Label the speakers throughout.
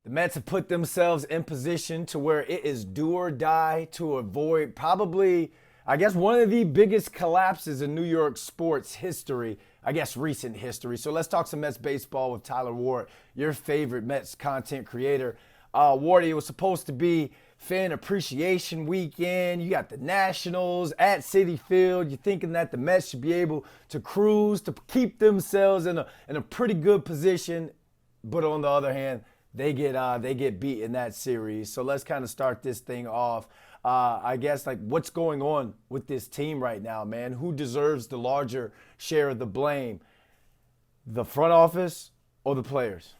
Speaker 1: The Mets have put themselves in position to where it is do or die to avoid probably, I guess, one of the biggest collapses in New York sports history, I guess recent history. So let's talk some Mets baseball with Tyler Ward, your favorite Mets content creator. Wardy, it was supposed to be fan appreciation weekend. You got the Nationals at Citi Field. You're thinking that the Mets should be able to cruise, to keep themselves in a pretty good position. But on the other hand, they get beat in that series. So let's kind of start this thing off. I guess like what's going on with this team right now, man? Who deserves the larger share of the blame? The front office or the players?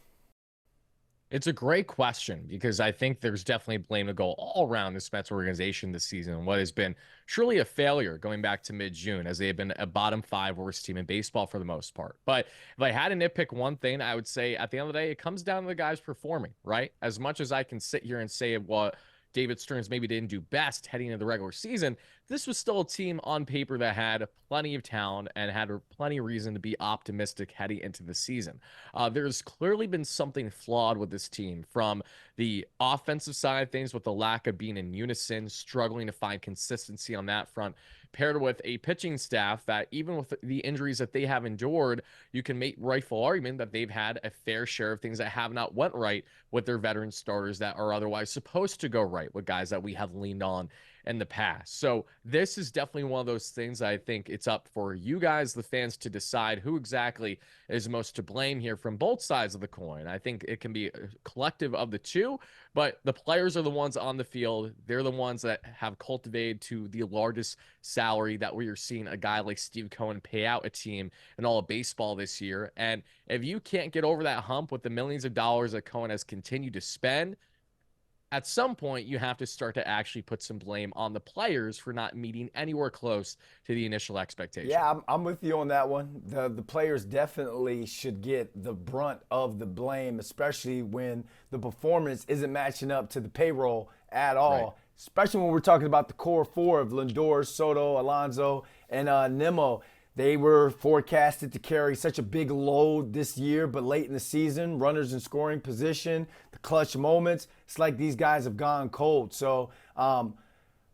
Speaker 2: It's a great question because I think there's definitely blame to go all around this Mets organization this season. What has been surely a failure going back to mid-June, as they have been a bottom five worst team in baseball for the most part. But if I had to nitpick one thing, I would say at the end of the day, it comes down to the guys performing, right? As much as I can sit here and say, well, David Stearns maybe didn't do best heading into the regular season, this was still a team on paper that had plenty of talent and had plenty of reason to be optimistic heading into the season. There's clearly been something flawed with this team from the offensive side of things, with the lack of being in unison, struggling to find consistency on that front, paired with a pitching staff that, even with the injuries that they have endured, you can make rightful argument that they've had a fair share of things that have not went right with their veteran starters that are otherwise supposed to go right with guys that we have leaned on in the past. So this is definitely one of those things that I think it's up for you guys, the fans, to decide who exactly is most to blame here from both sides of the coin. I think it can be a collective of the two, but the players are the ones on the field. They're the ones that have cultivated to the largest salary that we are seeing a guy like Steve Cohen pay out a team in all of baseball this year. And if you can't get over that hump with the millions of dollars that Cohen has continued to spend, at some point you have to start to actually put some blame on the players for not meeting anywhere close to the initial expectation.
Speaker 1: Yeah, I'm with you on that one. The players definitely should get the brunt of the blame, especially when the performance isn't matching up to the payroll at
Speaker 2: Right.
Speaker 1: all. Especially when we're talking about the core four of Lindor, Soto, Alonso, and Nimmo. They were forecasted to carry such a big load this year, but late in the season, runners in scoring position, the clutch moments, it's like these guys have gone cold. So,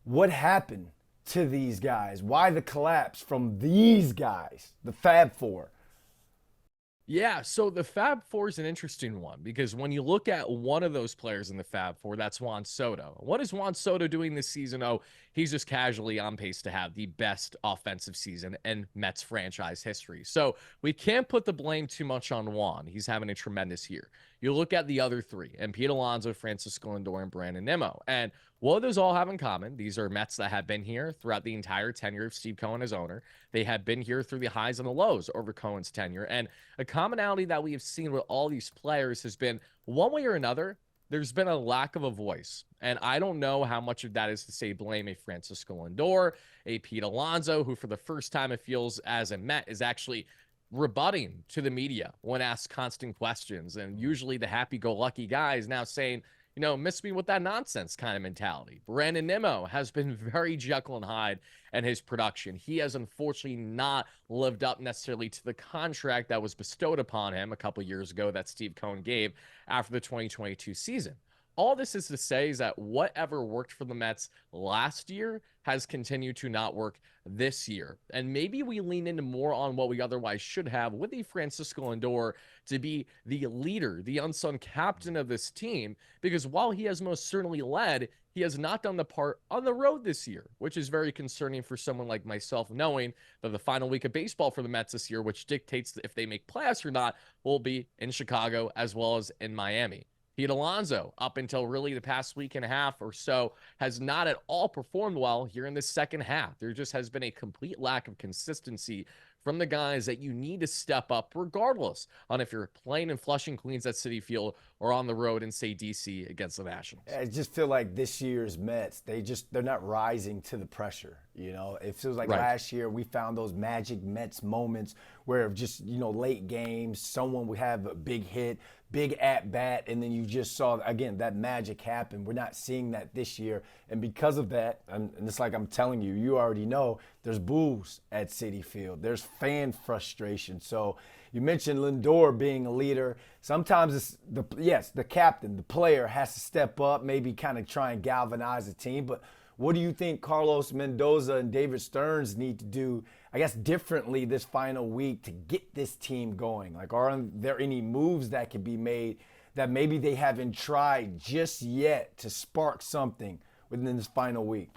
Speaker 1: what happened to these guys? Why the collapse from these guys, the Fab Four?
Speaker 2: Yeah, so the Fab Four is an interesting one because when you look at one of those players in the Fab Four, that's Juan Soto. What is Juan Soto doing this season? Oh, he's just casually on pace to have the best offensive season in Mets franchise history. So we can't put the blame too much on Juan. He's having a tremendous year. You look at the other three, and Pete Alonso, Francisco Lindor, and Brandon Nimmo. And what does all have in common? These are Mets that have been here throughout the entire tenure of Steve Cohen as owner. They have been here through the highs and the lows over Cohen's tenure. And a commonality that we have seen with all these players has been, one way or another, there's been a lack of a voice. And I don't know how much of that is to say blame a Francisco Lindor, a Pete Alonso, who for the first time it feels as a Met is actually rebutting to the media when asked constant questions. And usually the happy-go-lucky guy is now saying, miss me with that nonsense kind of mentality. Brandon Nimmo has been very Jekyll and Hyde in his production. He has unfortunately not lived up necessarily to the contract that was bestowed upon him a couple years ago that Steve Cohen gave after the 2022 season. All this is to say is that whatever worked for the Mets last year has continued to not work this year. And maybe we lean into more on what we otherwise should have with the Francisco Lindor to be the leader, the unsung captain of this team, because while he has most certainly led, he has not done the part on the road this year, which is very concerning for someone like myself, knowing that the final week of baseball for the Mets this year, which dictates if they make playoffs or not, will be in Chicago as well as in Miami. Pete Alonso, up until really the past week and a half or so, has not at all performed well here in the second half. There just has been a complete lack of consistency from the guys that you need to step up, regardless on if you're playing in Flushing, Queens at Citi Field or on the road in, say, DC against the Nationals.
Speaker 1: I just feel like this year's Mets, they're not rising to the pressure. It feels like
Speaker 2: Right.
Speaker 1: last year we found those magic Mets moments where just late games, someone would have a big hit, big at bat, and then you just saw again that magic happen. We're not seeing that this year, and because of that, and it's like I'm telling you, you already know there's boos at Citi Field. There's fan frustration. So you mentioned Lindor being a leader. Sometimes it's the captain, the player has to step up, maybe kind of try and galvanize the team. But what do you think Carlos Mendoza and David Stearns need to do, I guess, differently this final week to get this team going? Like, are there any moves that can be made that maybe they haven't tried just yet to spark something within this final week?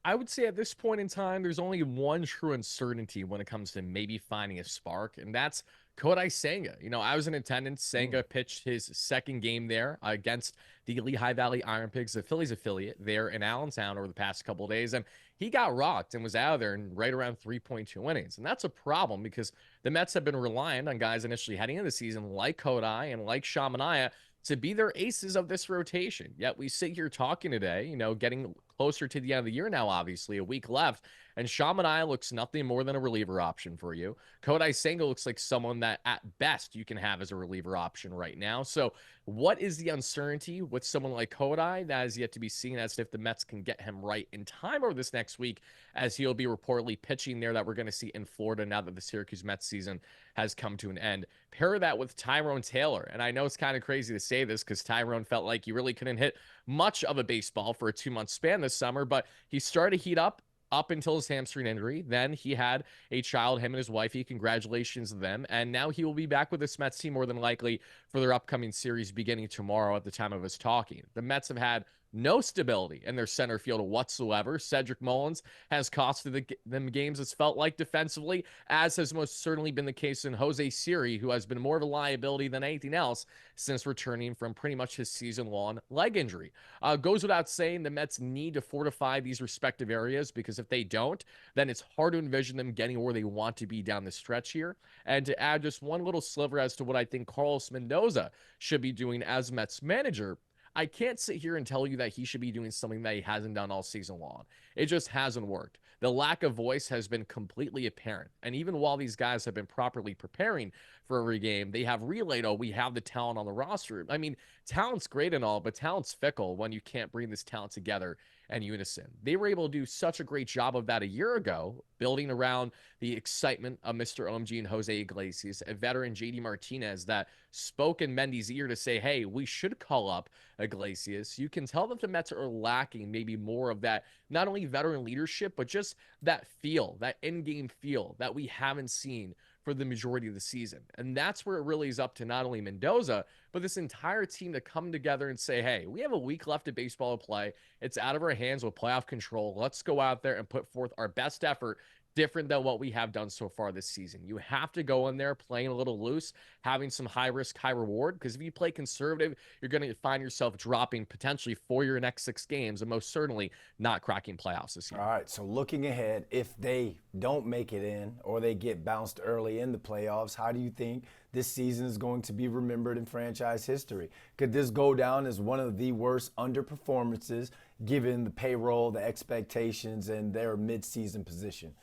Speaker 2: I would say at this point in time, there's only one true uncertainty when it comes to maybe finding a spark, and that's Kodai Senga. I was in attendance. Senga pitched his second game there against the Lehigh Valley Iron Pigs, the Phillies affiliate, there in Allentown over the past couple of days, and he got rocked and was out of there in right around 3.2 innings. And that's a problem because the Mets have been reliant on guys initially heading into the season like Kodai and like Shamanaya to be their aces of this rotation. Yet we sit here talking today, getting closer to the end of the year now, obviously, a week left, and Shamanaya looks nothing more than a reliever option for you. Kodai Senga looks like someone that at best you can have as a reliever option right now. So what is the uncertainty with someone like Kodai? That is yet to be seen as if the Mets can get him right in time over this next week, as he'll be reportedly pitching there that we're going to see in Florida now that the Syracuse Mets season has come to an end. Pair that with Tyrone Taylor. And I know it's kind of crazy to say this because Tyrone felt like he really couldn't hit much of a baseball for a 2-month span this summer, but he started to heat up until his hamstring injury. Then he had a child, him and his wifey. Congratulations to them. And now he will be back with this Mets team more than likely for their upcoming series beginning tomorrow at the time of us talking. The Mets have had no stability in their center field whatsoever. Cedric Mullins has costed them games, it's felt like, defensively, as has most certainly been the case in Jose Siri, who has been more of a liability than anything else since returning from pretty much his season-long leg injury. Goes without saying, the Mets need to fortify these respective areas, because if they don't, then it's hard to envision them getting where they want to be down the stretch here. And to add just one little sliver as to what I think Carlos Mendoza should be doing as Mets manager, I can't sit here and tell you that he should be doing something that he hasn't done all season long. It just hasn't worked. The lack of voice has been completely apparent. And even while these guys have been properly preparing for every game, they have relayed, oh, we have the talent on the roster. I mean, talent's great and all, but talent's fickle when you can't bring this talent together and unison. They were able to do such a great job of that a year ago, building around the excitement of Mr. OMG and Jose Iglesias, a veteran JD Martinez that spoke in Mendy's ear to say, hey, we should call up Iglesias. You can tell that the Mets are lacking maybe more of that, not only veteran leadership, but just that feel, that in-game feel that we haven't seen for the majority of the season. And that's where it really is up to not only Mendoza, but this entire team to come together and say, hey, we have a week left of baseball to play. It's out of our hands with playoff control. Let's go out there and put forth our best effort, different than what we have done so far this season. You have to go in there playing a little loose, having some high risk, high reward, because if you play conservative, you're going to find yourself dropping potentially for your next 6 games and most certainly not cracking playoffs this year.
Speaker 1: All right, so looking ahead, if they don't make it in or they get bounced early in the playoffs, how do you think this season is going to be remembered in franchise history? Could this go down as one of the worst underperformances given the payroll, the expectations, and their midseason position?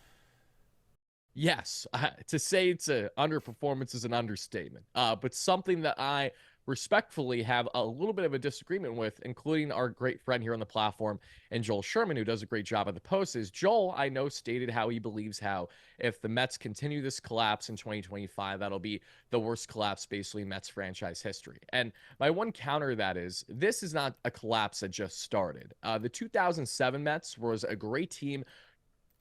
Speaker 2: Yes, to say it's an underperformance is an understatement, but something that I respectfully have a little bit of a disagreement with, including our great friend here on the platform and Joel Sherman, who does a great job at the post, is Joel, I know, stated how he believes how if the Mets continue this collapse in 2025, that'll be the worst collapse basically in Mets franchise history. And my one counter to that is this is not a collapse that just started. The 2007 Mets was a great team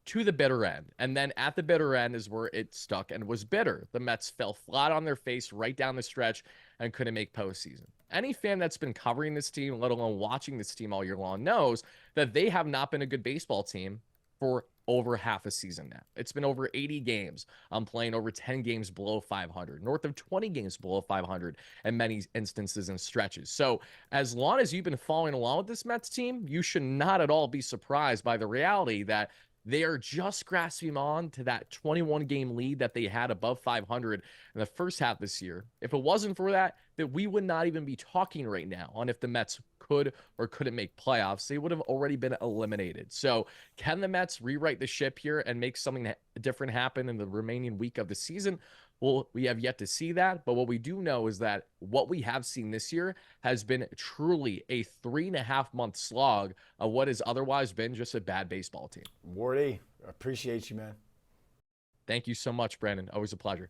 Speaker 2: to the bitter end. And then at the bitter end is where it stuck and was bitter. The Mets fell flat on their face right down the stretch and couldn't make postseason. Any fan that's been covering this team, let alone watching this team all year long, knows that they have not been a good baseball team for over half a season now. It's been over 80 games. I'm playing over 10 games below 500, north of 20 games below 500 in many instances and stretches. So as long as you've been following along with this Mets team, you should not at all be surprised by the reality that they are just grasping on to that 21-game lead that they had above 500 in the first half this year. If it wasn't for that, we would not even be talking right now on if the Mets could or couldn't make playoffs. They would have already been eliminated. So can the Mets rewrite the ship here and make something different happen in the remaining week of the season? Well, we have yet to see that, but what we do know is that what we have seen this year has been truly a 3.5 month slog of what has otherwise been just a bad baseball team.
Speaker 1: Wardy, appreciate you, man.
Speaker 2: Thank you so much, Brandon. Always a pleasure.